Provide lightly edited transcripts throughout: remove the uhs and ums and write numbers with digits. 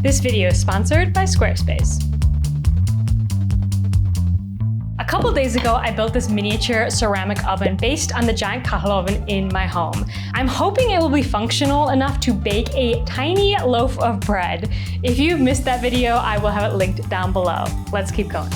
This video is sponsored by Squarespace. A couple days ago, I built this miniature ceramic oven based on the giant kettle oven in my home. I'm hoping it will be functional enough to bake a tiny loaf of bread. If you've missed that video, I will have it linked down below. Let's keep going.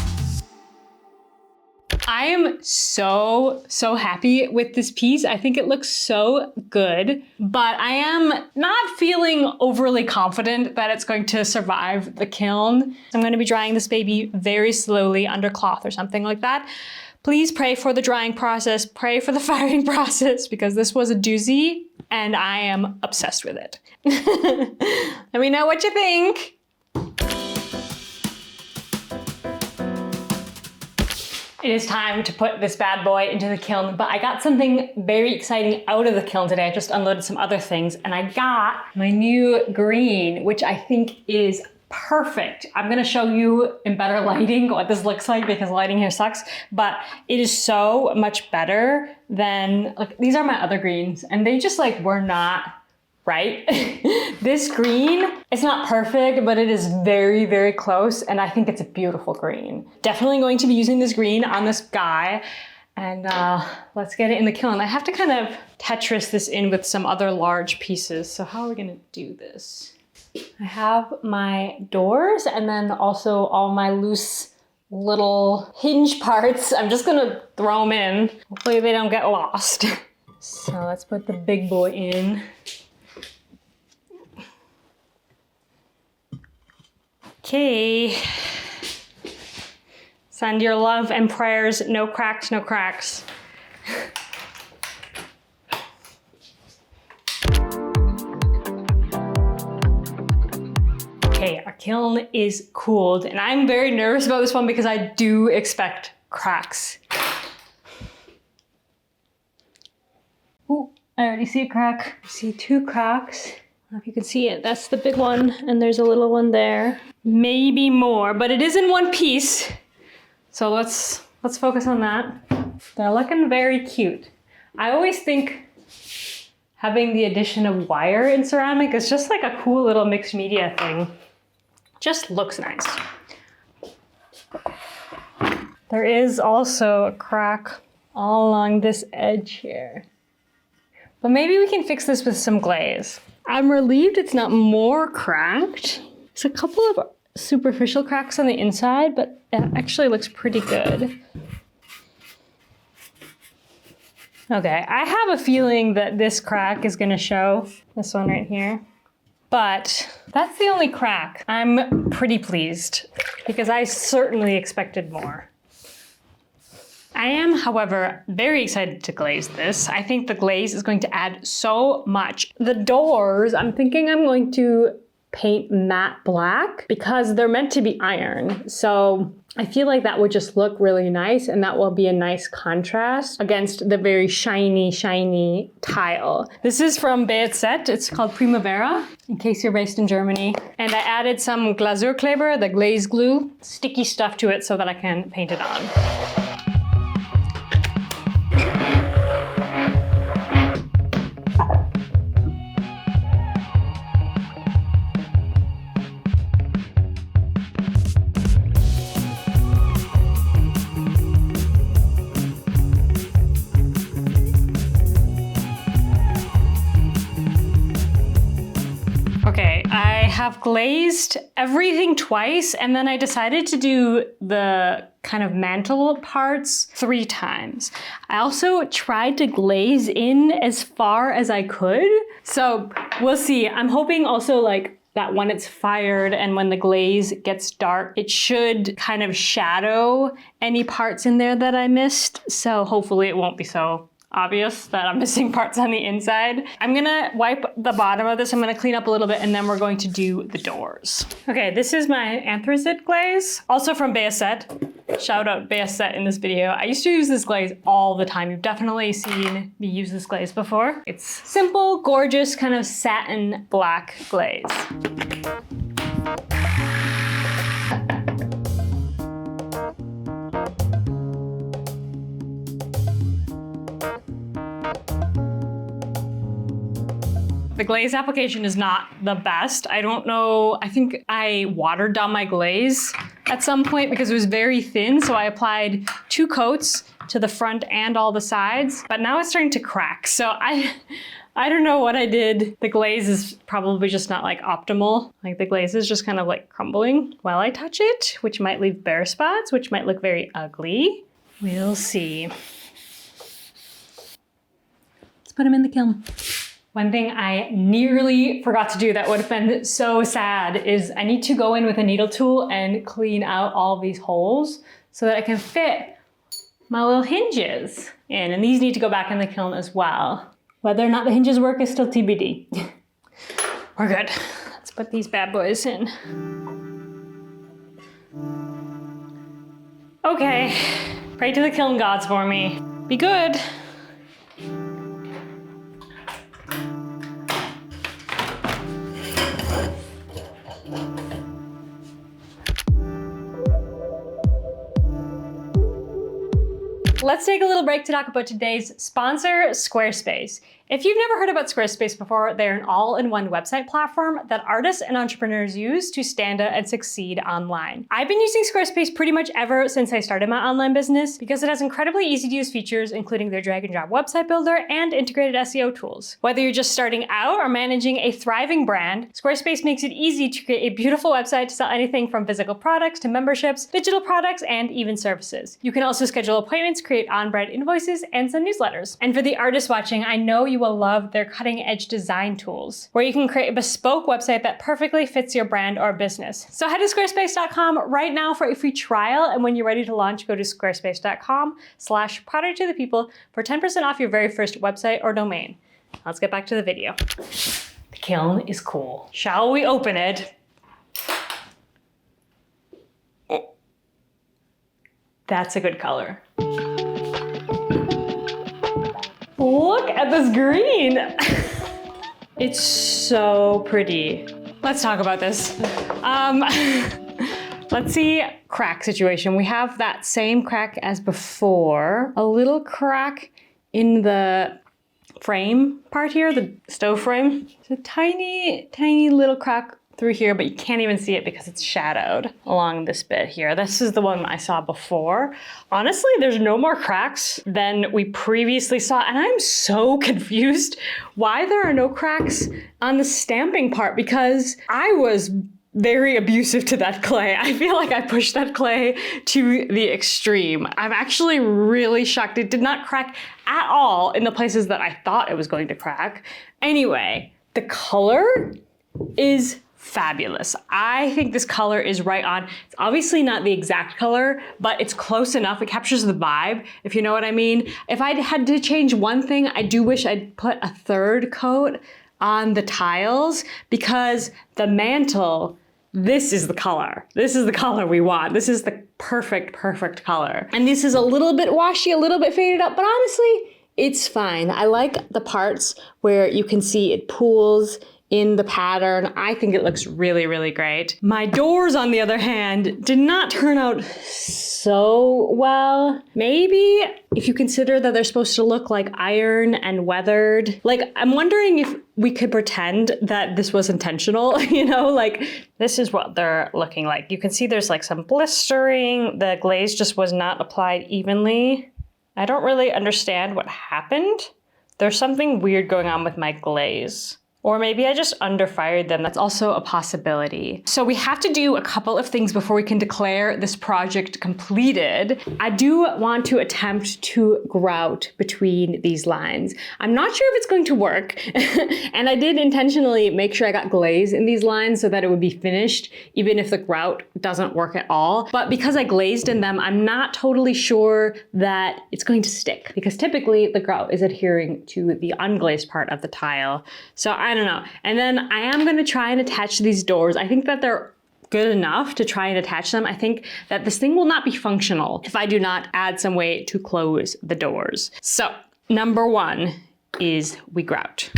I am so happy with this piece. I think it looks so good, but I am not feeling overly confident that it's going to survive the kiln. I'm going to be drying this baby very slowly under cloth or something like that. Please pray for the drying process, pray for the firing process, because this was a doozy and I am obsessed with it. Let me know what you think. It is time to put this bad boy into the kiln, but I got something very exciting out of the kiln today. I just unloaded some other things and I got my new green, which I think is perfect. I'm gonna show you in better lighting what this looks like because lighting here sucks, but it is so much better than, like, these are my other greens and they just like were not right. This green, it's not perfect, but it is very close and I think it's a beautiful green. Definitely going to be using this green on this guy and let's get it in the kiln. I have to kind of Tetris this in with some other large pieces. So how are we gonna do this? I have my doors and then also all my loose little hinge parts. I'm just gonna throw them in. Hopefully they don't get lost. So let's put the big boy in. Okay, send your love and prayers, no cracks, no cracks. Okay, our kiln is cooled and I'm very nervous about this one because I do expect cracks. Ooh, I already see a crack. I see two cracks. I don't know if you can see it. That's the big one and there's a little one there. Maybe more, but it is in one piece. So let's focus on that. They're looking very cute. I always think having the addition of wire in ceramic is just like a cool little mixed media thing. Just looks nice. There is also a crack all along this edge here. But maybe we can fix this with some glaze. I'm relieved it's not more cracked. There's a couple of superficial cracks on the inside, but it actually looks pretty good. Okay, I have a feeling that this crack is gonna show, this one right here. But that's the only crack. I'm pretty pleased because I certainly expected more. I am, however, very excited to glaze this. I think the glaze is going to add so much. The doors, I'm thinking I'm going to paint matte black because they're meant to be iron. So I feel like that would just look really nice and that will be a nice contrast against the very shiny tile. This is from Bayezet. It's called Primavera, in case you're based in Germany. And I added some Glazurkleber, the glaze glue, sticky stuff to it so that I can paint it on. Okay, I have glazed everything twice and then I decided to do the kind of mantle parts 3 times. I also tried to glaze in as far as I could. So we'll see. I'm hoping also like that when it's fired and when the glaze gets dark, it should kind of shadow any parts in there that I missed. So hopefully it won't be so obvious that I'm missing parts on the inside. I'm gonna wipe the bottom of this. I'm gonna clean up a little bit and then we're going to do the doors. Okay, this is my anthracite glaze, also from Bayezet. Shout out Bayezet in this video. I used to use this glaze all the time. You've definitely seen me use this glaze before. It's simple, gorgeous, kind of satin black glaze. The glaze application is not the best. I don't know, I think I watered down my glaze at some point because it was very thin, so I applied 2 coats to the front and all the sides, but now it's starting to crack. So I don't know what I did. The glaze is probably just not like optimal. Like the glaze is just kind of like crumbling while I touch it, which might leave bare spots, which might look very ugly. We'll see. Let's put them in the kiln. One thing I nearly forgot to do that would have been so sad is I need to go in with a needle tool and clean out all these holes so that I can fit my little hinges in. And these need to go back in the kiln as well. Whether or not the hinges work is still TBD. We're good. Let's put these bad boys in. Okay, pray to the kiln gods for me. Be good. Let's take a little break to talk about today's sponsor, Squarespace. If you've never heard about Squarespace before, they're an all-in-one website platform that artists and entrepreneurs use to stand out and succeed online. I've been using Squarespace pretty much ever since I started my online business because it has incredibly easy to use features, including their drag and drop website builder and integrated SEO tools. Whether you're just starting out or managing a thriving brand, Squarespace makes it easy to create a beautiful website to sell anything from physical products to memberships, digital products, and even services. You can also schedule appointments, create on-brand invoices, and send newsletters. And for the artists watching, I know you will love their cutting-edge design tools, where you can create a bespoke website that perfectly fits your brand or business. So head to squarespace.com right now for a free trial, and when you're ready to launch, go to squarespace.com/Pottery to the people for 10% off your very first website or domain. Let's get back to the video. The kiln is cool. Shall we open it? That's a good color. Look at this green. It's so pretty. Let's talk about this. Let's see, crack situation. We have that same crack as before. A little crack in the frame part here, the stove frame. It's a tiny, tiny little crack through here, but you can't even see it because it's shadowed along this bit here. This is the one I saw before. Honestly, there's no more cracks than we previously saw, and I'm so confused why there are no cracks on the stamping part because I was very abusive to that clay. I feel like I pushed that clay to the extreme. I'm actually really shocked. It did not crack at all in the places that I thought it was going to crack. Anyway, the color is fabulous. I think this color is right on. It's obviously not the exact color, but it's close enough. It captures the vibe, if you know what I mean. If I had to change one thing, I do wish I'd put a 3rd coat on the tiles because the mantle, this is the color. This is the color we want. This is the perfect, perfect color. And this is a little bit washy, a little bit faded up, but honestly, it's fine. I like the parts where you can see it pools in the pattern. I think it looks really, really great. My doors, on the other hand, did not turn out so well. Maybe if you consider that they're supposed to look like iron and weathered. Like, I'm wondering if we could pretend that this was intentional, you know, like this is what they're looking like. You can see there's like some blistering. The glaze just was not applied evenly. I don't really understand what happened. There's something weird going on with my glaze. Or maybe I just underfired them. That's also a possibility. So we have to do a couple of things before we can declare this project completed. I do want to attempt to grout between these lines. I'm not sure if it's going to work. And I did intentionally make sure I got glaze in these lines so that it would be finished, even if the grout doesn't work at all. But because I glazed in them, I'm not totally sure that it's going to stick because typically the grout is adhering to the unglazed part of the tile. So I don't know. And then I am going to try and attach these doors. I think that they're good enough to try and attach them. I think that this thing will not be functional if I do not add some way to close the doors. So number 1 is we grout.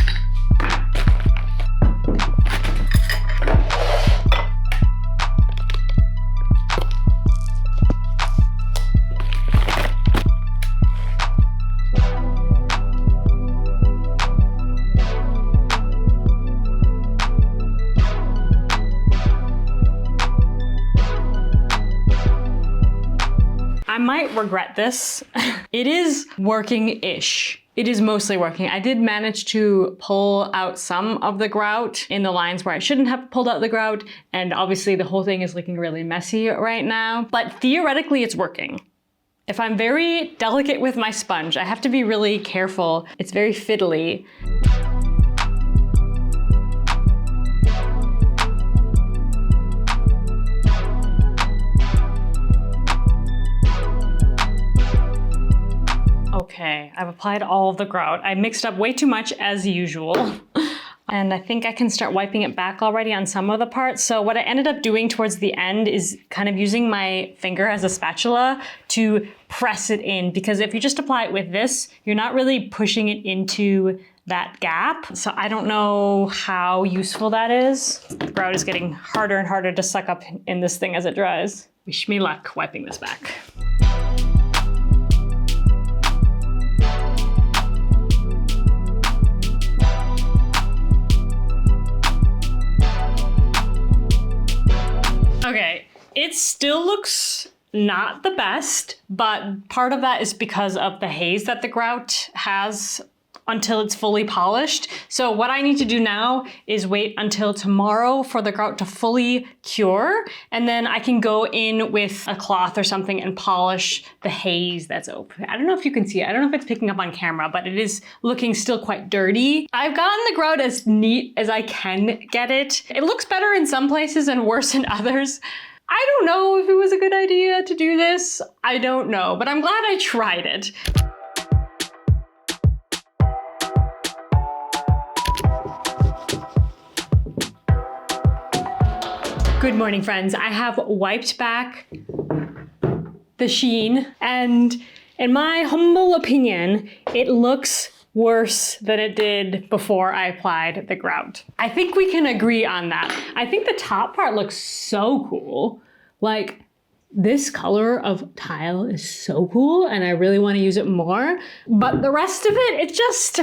I might regret this. It is working-ish. It is mostly working. I did manage to pull out some of the grout in the lines where I shouldn't have pulled out the grout, and obviously the whole thing is looking really messy right now, but theoretically it's working. If I'm very delicate with my sponge, I have to be really careful. It's very fiddly. Okay, I've applied all of the grout. I mixed up way too much as usual. And I think I can start wiping it back already on some of the parts. So what I ended up doing towards the end is kind of using my finger as a spatula to press it in, because if you just apply it with this, you're not really pushing it into that gap. So I don't know how useful that is. The grout is getting harder and harder to suck up in this thing as it dries. Wish me luck wiping this back. Okay, it still looks not the best, but part of that is because of the haze that the grout has until it's fully polished. So what I need to do now is wait until tomorrow for the grout to fully cure, and then I can go in with a cloth or something and polish the haze that's open. I don't know if you can see it. I don't know if it's picking up on camera, but it is looking still quite dirty. I've gotten the grout as neat as I can get it. It looks better in some places and worse in others. I don't know if it was a good idea to do this. I don't know, but I'm glad I tried it. Good morning, friends. I have wiped back the sheen, and in my humble opinion, it looks worse than it did before I applied the grout. I think we can agree on that. I think the top part looks so cool. Like, this color of tile is so cool, and I really want to use it more. But the rest of it, it just...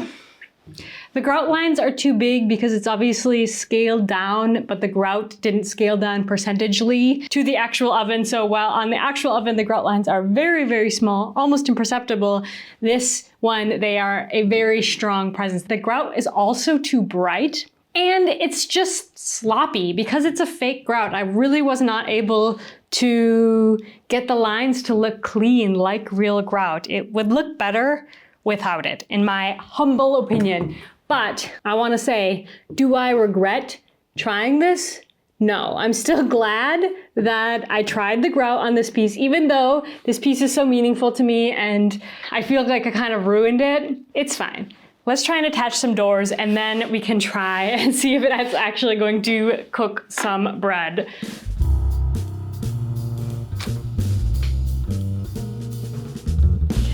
The grout lines are too big because it's obviously scaled down, but the grout didn't scale down percentagely to the actual oven. So while on the actual oven, the grout lines are very, very small, almost imperceptible, this one, they are a very strong presence. The grout is also too bright, and it's just sloppy because it's a fake grout. I really was not able to get the lines to look clean like real grout. It would look better without it, in my humble opinion. But I want to say, do I regret trying this? No, I'm still glad that I tried the grout on this piece, even though this piece is so meaningful to me and I feel like I kind of ruined it. It's fine. Let's try and attach some doors, and then we can try and see if it's actually going to cook some bread.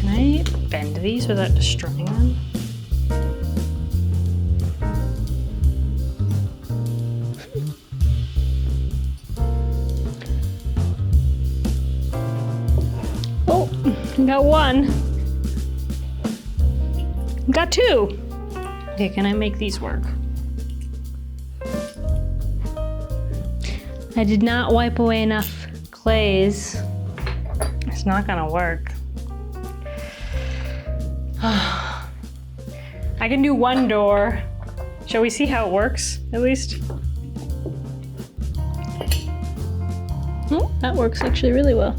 Can I bend these without destroying them? Oh, got one. Got two. Okay, can I make these work? I did not wipe away enough glaze. It's not gonna work. I can do one door. Shall we see how it works, at least? Oh, that works actually really well.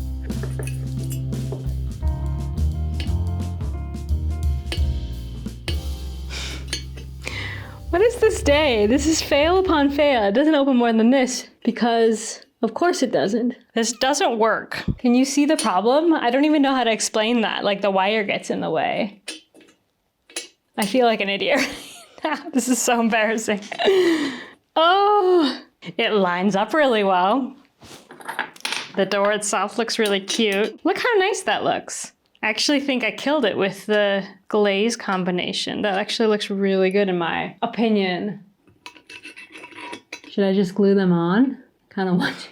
What is this day? This is fail upon fail. It doesn't open more than this because, of course it doesn't. This doesn't work. Can you see the problem? I don't even know how to explain that. Like, the wire gets in the way. I feel like an idiot. This is so embarrassing. Oh, it lines up really well. The door itself looks really cute. Look how nice that looks. I actually think I killed it with the glaze combination. That actually looks really good in my opinion. Should I just glue them on? Kind of want to.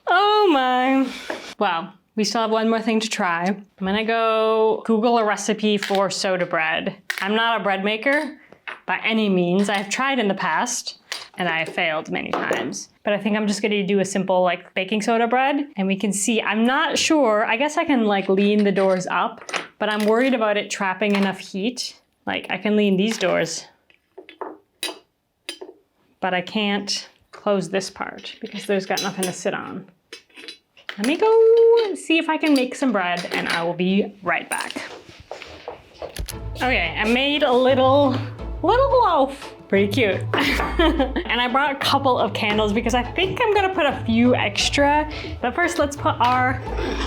Oh my. Wow. We still have one more thing to try. I'm gonna go Google a recipe for soda bread. I'm not a bread maker by any means. I've tried in the past, and I failed many times. But I think I'm just gonna do a simple like baking soda bread, and we can see, I'm not sure, I guess I can like lean the doors up, but I'm worried about it trapping enough heat. Like I can lean these doors, but I can't close this part because there's got nothing to sit on. Let me go see if I can make some bread and I will be right back. Okay, I made a little loaf. Pretty cute. And I brought a couple of candles because I think I'm gonna put a few extra. But first, let's put our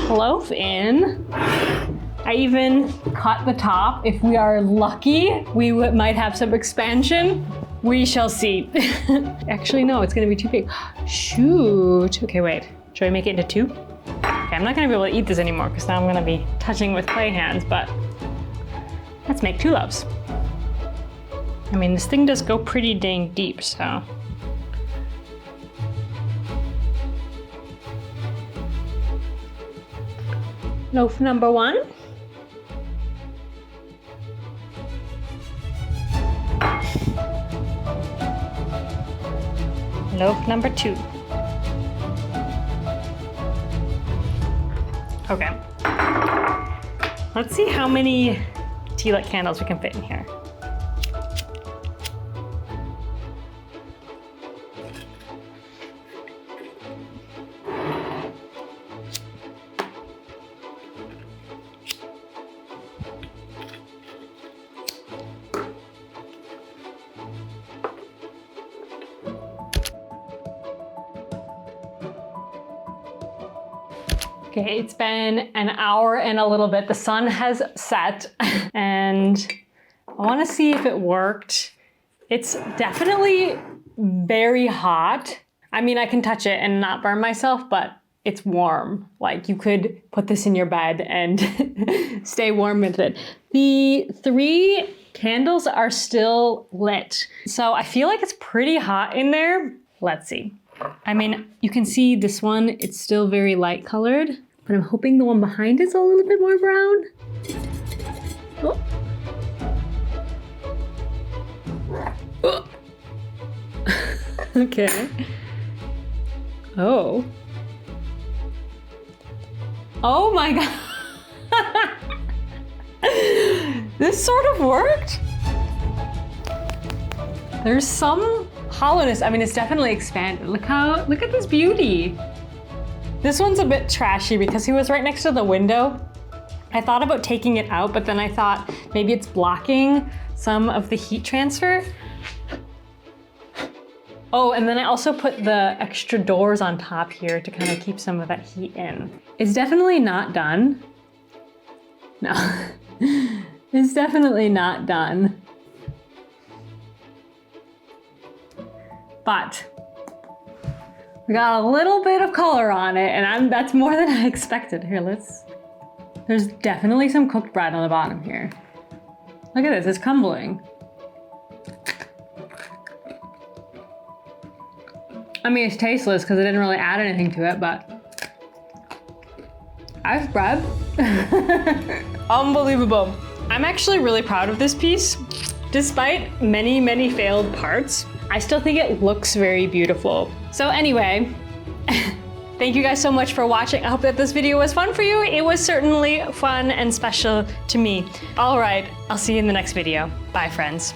loaf in. I even cut the top. If we are lucky, we might have some expansion. We shall see. Actually, no, it's gonna be too big. Shoot. Okay, wait. Should I make it into two? Okay, I'm not gonna be able to eat this anymore because now I'm gonna be touching with clay hands, but let's make two loaves. I mean, this thing does go pretty dang deep, so. Loaf number 1. Loaf number 2. Okay. Let's see how many tea light candles we can fit in here. Okay, it's been an hour and a little bit. The sun has set and I want to see if it worked. It's definitely very hot. I mean, I can touch it and not burn myself, but it's warm. Like you could put this in your bed and stay warm with it. The 3 candles are still lit. So I feel like it's pretty hot in there. Let's see. I mean, you can see this one, it's still very light colored, but I'm hoping the one behind is a little bit more brown. Oh. Oh. Okay. Oh. Oh my God. This sort of worked. There's some hollowness. I mean, it's definitely expanded. Look at this beauty. This one's a bit trashy because he was right next to the window. I thought about taking it out, but then I thought maybe it's blocking some of the heat transfer. Oh, and then I also put the extra doors on top here to kind of keep some of that heat in. It's definitely not done. No, it's definitely not done. But we got a little bit of color on it and that's more than I expected. Here, there's definitely some cooked bread on the bottom here. Look at this, it's crumbling. I mean, it's tasteless because I didn't really add anything to it, but I've bread. Unbelievable. I'm actually really proud of this piece. Despite many, many failed parts, I still think it looks very beautiful. So anyway, thank you guys so much for watching. I hope that this video was fun for you. It was certainly fun and special to me. All right, I'll see you in the next video. Bye, friends.